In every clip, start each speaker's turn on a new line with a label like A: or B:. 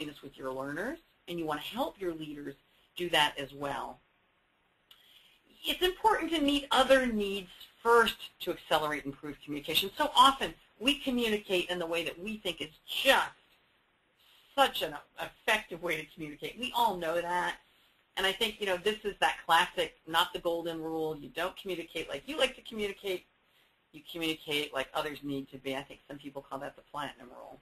A: this with your learners, and you want to help your leaders do that as well. It's important to meet other needs first to accelerate improved communication. So often we communicate in the way that we think is just such an effective way to communicate. We all know that. And I think, this is that classic, not the golden rule. You don't communicate like you like to communicate. You communicate like others need to be. I think some people call that the platinum rule.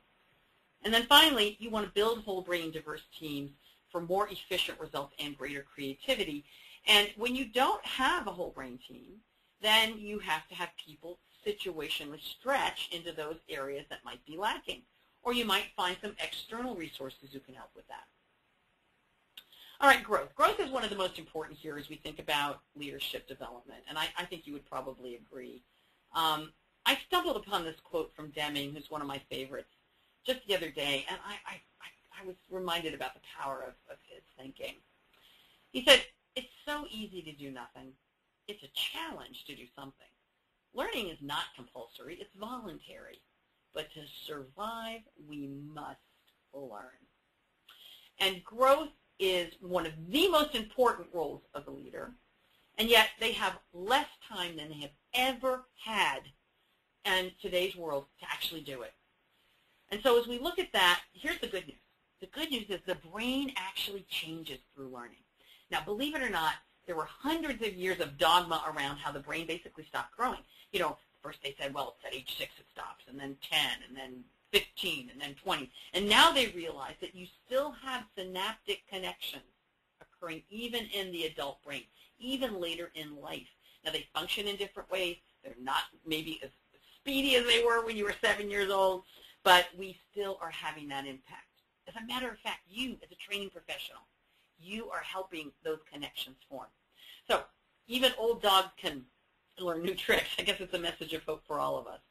A: And then finally, you want to build whole brain diverse teams for more efficient results and greater creativity. And when you don't have a whole brain team, then you have to have people situationally stretch into those areas that might be lacking. Or you might find some external resources who can help with that. All right, growth. Growth is one of the most important here as we think about leadership development, and I think you would probably agree. I stumbled upon this quote from Deming, who's one of my favorites, just the other day, and I was reminded about the power of his thinking. He said, "It's so easy to do nothing. It's a challenge to do something. Learning is not compulsory, it's voluntary. But to survive, we must learn." And growth is one of the most important roles of a leader, and yet they have less time than they have ever had in today's world to actually do it. And so as we look at that, here's the good news. The good news is the brain actually changes through learning. Now, believe it or not, there were hundreds of years of dogma around how the brain basically stopped growing. First they said, well, it's at age 6 it stops, and then 10, and then 15, and then 20. And now they realize that you still have synaptic connections occurring even in the adult brain, even later in life. Now, they function in different ways. They're not maybe as speedy as they were when you were 7 years old, but we still are having that impact. As a matter of fact, you, as a training professional, you are helping those connections form. So even old dogs can learn new tricks. I guess it's a message of hope for all of us.